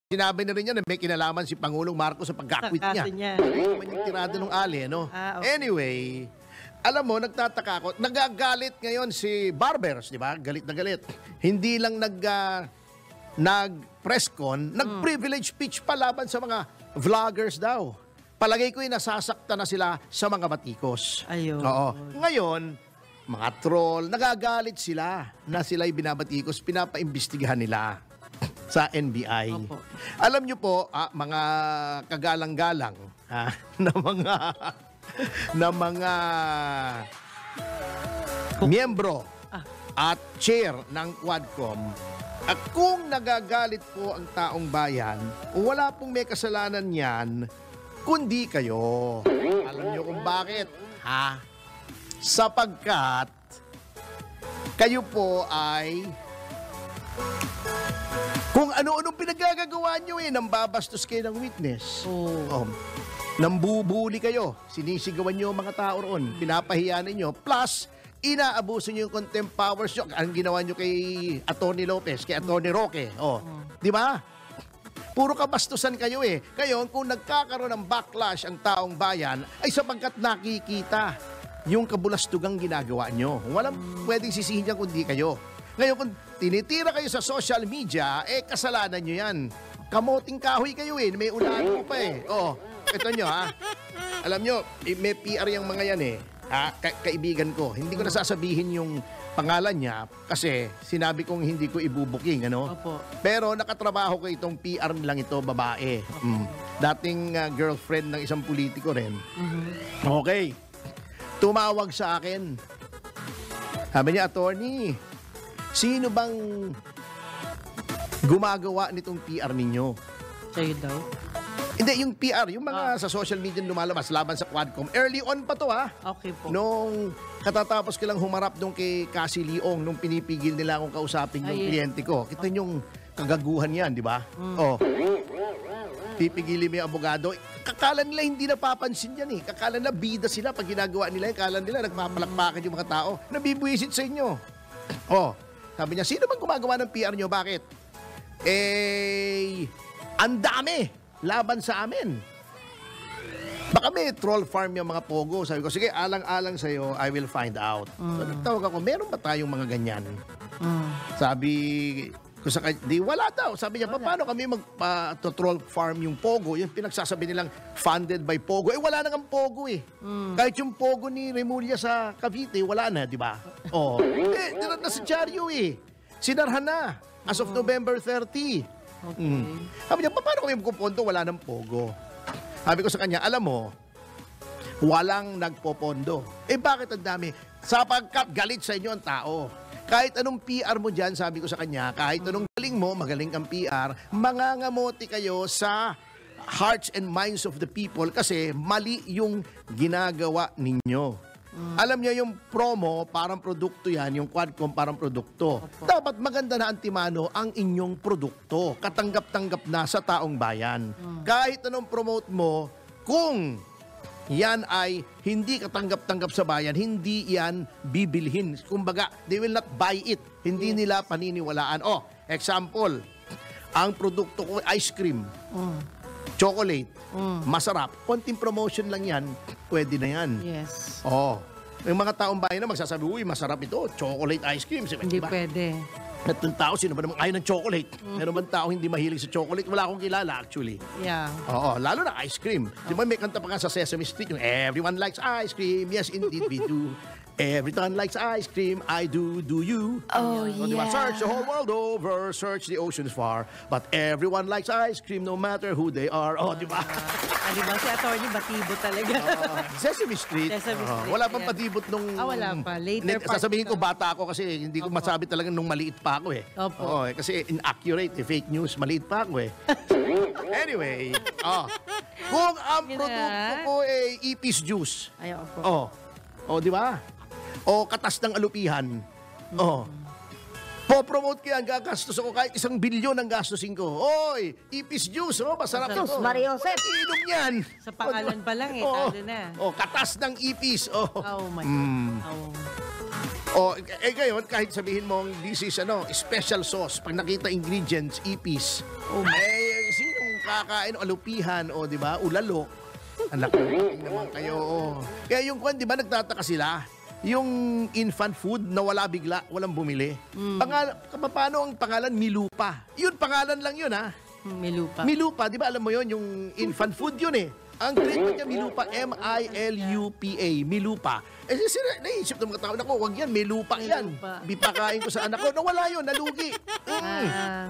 sinabi na rin niya na may kinalaman si Pangulong Marcos sa pagkakwit niya. Naman yung tirada ng ali, no? Okay. Anyway, alam mo, nagtataka ako. Nagagalit ngayon si Barbers, di ba? Galit na galit. Hindi lang nag-press con, nag-privilege speech pa laban sa mga vloggers daw. Palagay ko nasasaktan na sila sa mga batikos. Ayun. Oo. Ngayon, mga troll, nagagalit sila na sila'y binabatikos, pinapaimbestigahan nila sa NBI. Opo. Alam nyo po, mga kagalang-galang na mga miyembro at chair ng Quadcom, at kung nagagalit po ang taong bayan, wala pong may kasalanan yan, kundi kayo. Alam nyo kung bakit? Sapagkat kayo po ay kung ano-anong pinagagagawa nyo nambabastos kayo ng witness. Nambubuli kayo, sinisigawan nyo ang mga tao roon, pinapahiya ninyo, plus inaabuso nyo yung contempt powers nyo. Ang ginawa nyo kay Atty. Lopez, kay Atty. Roque. Di ba? Puro kabastusan kayo Ngayon, kung nagkakaroon ng backlash ang taong bayan, ay sapagkat nakikita yung kabulastugang ginagawa nyo. Walang pwedeng sisihin niya kundi kayo. Ngayon, kung tinitira kayo sa social media, kasalanan nyo yan. Kamoting kahoy kayo may ulan pa ito nyo Alam nyo, may PR yung mga yan kaibigan ko. Hindi ko nasasabihin yung pangalan niya kasi sinabi kong hindi ko ibubuking, Opo. Pero nakatrabaho ko itong PR lang ito, babae. Dating girlfriend ng isang politiko rin. Okay. Tumawag sa akin. Sabi niya, attorney, sino bang gumagawa nitong PR ninyo? Sa'yo daw? Hindi, yung PR, yung mga sa social media lumalabas laban sa Quadcom. Early on pa to Okay po. Nung katatapos ko lang humarap nung kay Cassie Leong, nung pinipigil nila akong kausapin yung kliyente ko. Kita yung kagaguhan yan, di ba? Pipigilin mo yung abogado. Kakala nila hindi napapansin yan Kakala nila bida sila pag ginagawa nila. Kakala nila nagpapalakpakan yung mga tao. Nabibuisit sa inyo. Sabi niya, sino bang gumagawa ng PR nyo? Bakit? Ang dami laban sa amin. Baka may troll farm yung mga pogo. Sabi ko, sige, alang-alang sa'yo, I will find out. So, nagtawag ako, meron ba tayong mga ganyan? Sabi ko sa di wala daw. Sabi niya, paano kami mag-troll farm yung pogo? Yung pinagsasabi nilang funded by pogo. Wala na ang pogo Kahit yung pogo ni Remulla sa Cavite, wala na, di ba? Dinat na sa dyaryo Sinarhan na as of November 30. Sabi niya, paano kami magpupondo? Wala ng pogo. Sabi ko sa kanya, alam mo, walang nagpopondo. Bakit ang dami? Sapagkat galit sa inyo ang tao. Kahit anong PR mo dyan, sabi ko sa kanya, kahit anong galing mo, magaling kang PR, mangangamote kayo sa hearts and minds of the people kasi mali yung ginagawa ninyo. Alam niyo yung promo, parang produkto yan, yung Quadcom parang produkto. Dapat maganda na antimano ang inyong produkto. Katanggap-tanggap na sa taong bayan. Kahit anong promote mo, kung yan ay hindi katanggap-tanggap sa bayan, hindi yan bibilhin. Kumbaga, they will not buy it. Hindi nila paniniwalaan. Example, ang produkto ko, ice cream, chocolate, masarap. Konting promotion lang yan, pwede na yan. Yes. Yung mga taong bayan na magsasabi, uy, masarap ito, chocolate ice cream. Hindi pwede. At yung tao, sino ba namang ayaw ng chocolate? Meron bang tao hindi mahilig sa chocolate? Wala akong kilala actually. Yeah. Lalo na ice cream. Di ba may kanta pa nga sa Sesame Street, yung everyone likes ice cream. Yes, indeed we do. Everyone likes ice cream. I do you? Diba? Search the whole world over, search the oceans far. But everyone likes ice cream no matter who they are. Diba? Diba si attorney batibot talaga? Sesame Street. Wala pang patibot nung... wala pa. Later part. Sasabihin ko bata ako kasi hindi ko masabi talaga nung maliit pa ako kasi inaccurate, fake news, maliit pa ako Anyway, kung ang produkto ko ipis juice. Di ba? Katas ng alupihan. Po-promote ko yan, gagastos ako kahit 1 bilyon ang gastusin ko. Ipis juice, masarap ito. Mariosep. Inom yan. Sa pangalan pa lang talo na. Katas ng ipis. Oh my God. Ngayon, kahit sabihin mong this is special sauce, pag nakita ingredients, ipis. kakain o alupihan o, di ba, ulalo. Anak naman kayo. Kaya yung kwan, di ba, nagtataka sila. Yung infant food na wala bigla, walang bumili. Paano ang pangalan? Milupa. Yun, pangalan lang yun, ha? May lupa. Milupa, di ba alam mo yun, yung infant food yun eh. Ang treatment niya, Milupa, M-I-L-U-P-A, Milupa. Eh, naisip ng mga tao, naku, wag yan, Milupa yan. Milupa. Bipakain ko sa anak ko. Nawala yun, nalugi. Ah.